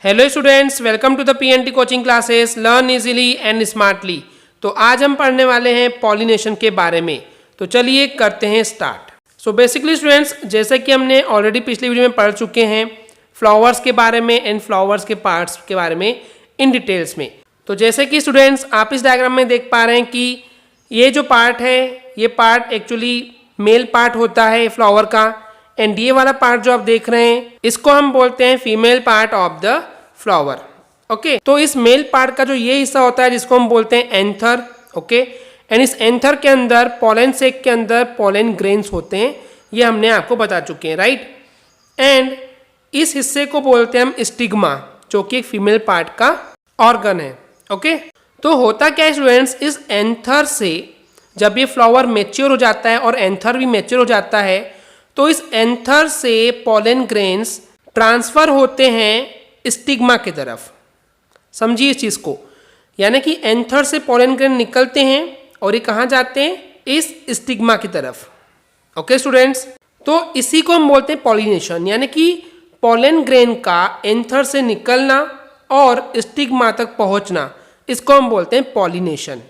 Hello students, welcome to the PNT coaching classes learn easily and smartly. तो आज हम पढ़ने वाले हैं पॉलिनेशन के बारे में। तो चलिए करते हैं स्टार्ट। सो बेसिकली स्टूडेंट्स, जैसे कि हमने ऑलरेडी पिछली वीडियो में पढ़ चुके हैं फ्लावर्स के बारे में एंड फ्लावर्स के पार्ट्स के बारे में इन डिटेल्स में। तो जैसे कि स्टूडेंट्स आप इस डायग्राम में देख पा रहे हैं कि ये जो पार्ट है, ये पार्ट एक्चुअली मेल पार्ट होता है फ्लावर का, एंड ये वाला पार्ट जो आप देख रहे हैं इसको हम बोलते हैं female part of the flower. Okay, तो इस मेल पार्ट का जो ये हिस्सा होता है जिसको हम बोलते हैं एंथर। ओके, एंड इस एंथर के अंदर पोलन सेक के अंदर पोलन ग्रेन्स होते हैं, ये हमने आपको बता चुके हैं, राइट। एंड इस हिस्से को बोलते हैं हम स्टिग्मा, जो कि एक फीमेल पार्ट का ऑर्गन है। ओके, तो होता क्या है स्टूडेंट्स, इस एंथर से जब ये फ्लावर मैच्योर हो जाता है और एंथर भी मैच्योर हो जाता है तो इस एंथर से पोलन ग्रेन्स ट्रांसफर होते हैं स्टिग्मा की तरफ। समझिए इस चीज को, यानी कि एंथर से पोलन ग्रेन निकलते हैं और ये कहाँ जाते हैं, इस स्टिग्मा की तरफ। ओके स्टूडेंट्स, तो इसी को हम बोलते हैं पॉलिनेशन, यानी कि पोलन ग्रेन का एंथर से निकलना और स्टिग्मा तक पहुंचना, इसको हम बोलते हैं pollination.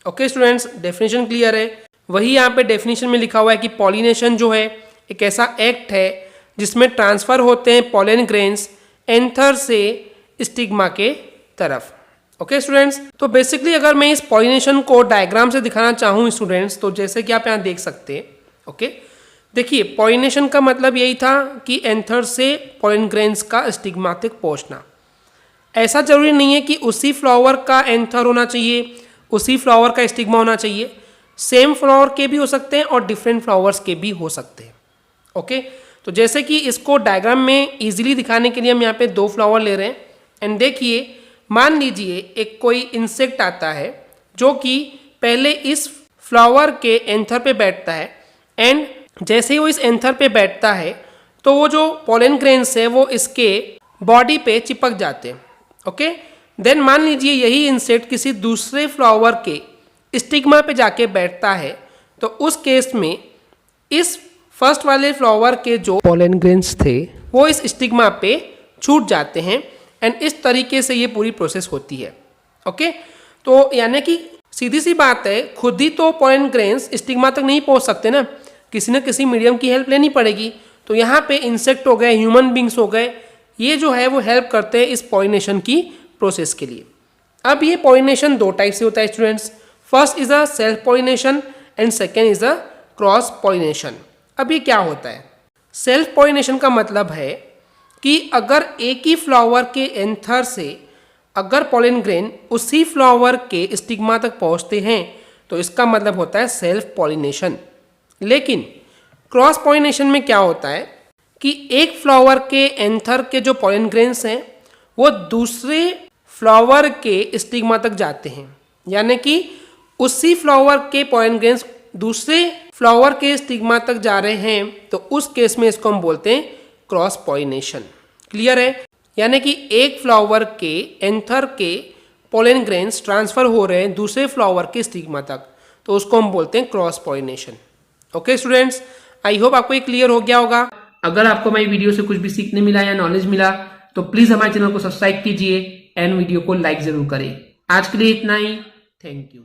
Okay students, definition clear है। वही यहाँ पे डेफिनेशन में लिखा हुआ है कि पॉलिनेशन जो है एक ऐसा एक्ट है जिसमें ट्रांसफर होते हैं पोलन ग्रेन्स एंथर से स्टिग्मा के तरफ। ओके स्टूडेंट्स, तो बेसिकली अगर मैं इस पॉलिनेशन को डायग्राम से दिखाना चाहूँ स्टूडेंट्स, तो जैसे कि आप यहाँ देख सकते हैं। ओके, देखिए पॉलिनेशन का मतलब यही था कि एंथर से पोलन ग्रेन्स का स्टिग्मा तक पहुँचना। ऐसा जरूरी नहीं है कि उसी फ्लावर का एंथर होना चाहिए, उसी फ्लावर का स्टिग्मा होना चाहिए। सेम फ्लावर के भी हो सकते हैं और डिफरेंट फ्लावर्स के भी हो सकते हैं। ओके, तो जैसे कि इसको डायग्राम में इजीली दिखाने के लिए हम यहाँ पे दो फ्लावर ले रहे हैं। एंड देखिए, मान लीजिए एक कोई इंसेक्ट आता है जो कि पहले इस फ्लावर के एंथर पे बैठता है, एंड जैसे ही वो इस एंथर पे बैठता है तो वो जो पोलन ग्रेन्स है वो इसके बॉडी पे चिपक जाते हैं। ओके, देन मान लीजिए यही इंसेक्ट किसी दूसरे फ्लावर के स्टिग्मा पे जाके बैठता है, तो उस केस में इस फर्स्ट वाले फ्लावर के जो पोलन ग्रेन्स थे वो इस स्टिग्मा पे छूट जाते हैं, एंड इस तरीके से ये पूरी प्रोसेस होती है। ओके, तो यानी कि सीधी सी बात है, खुद ही तो पोलन ग्रेन्स स्टिग्मा तक नहीं पहुंच सकते ना, किसी न किसी मीडियम की हेल्प लेनी पड़ेगी। तो यहाँ पे इंसेक्ट हो गए, ह्यूमन बींग्स हो गए, ये जो है वो हेल्प करते हैं इस पॉलिनेशन की प्रोसेस के लिए। अब ये पॉलिनेशन दो टाइप से होता है students. First is a self pollination and second is a cross pollination. अब ये क्या होता है, सेल्फ पॉलिनेशन का मतलब है कि अगर एक ही फ्लावर के एंथर से अगर पोलन ग्रेन उसी फ्लावर के स्टिग्मा तक पहुंचते हैं तो इसका मतलब होता है सेल्फ पॉलिनेशन। लेकिन क्रॉस पॉलिनेशन में क्या होता है कि एक फ्लावर के एंथर के जो पोलन ग्रेन्स हैं वो दूसरे फ्लावर के स्टिग्मा तक जाते हैं, यानी कि उसी फ्लावर के पोलन ग्रेन्स दूसरे फ्लावर के स्टिग्मा तक जा रहे हैं, तो उस केस में इसको हम बोलते हैं क्रॉस पॉलिनेशन। क्लियर है, यानी कि एक फ्लावर के एंथर के पोलन ग्रेन्स ट्रांसफर हो रहे हैं दूसरे फ्लावर के स्टिग्मा तक, तो उसको हम बोलते हैं cross pollination. Okay students, I hope आपको ये क्लियर हो गया होगा। अगर आपको हमारी वीडियो से कुछ भी सीखने मिला या नॉलेज मिला तो प्लीज हमारे चैनल को सब्सक्राइब कीजिए एंड वीडियो को लाइक जरूर करें। आज के लिए इतना ही, थैंक यू।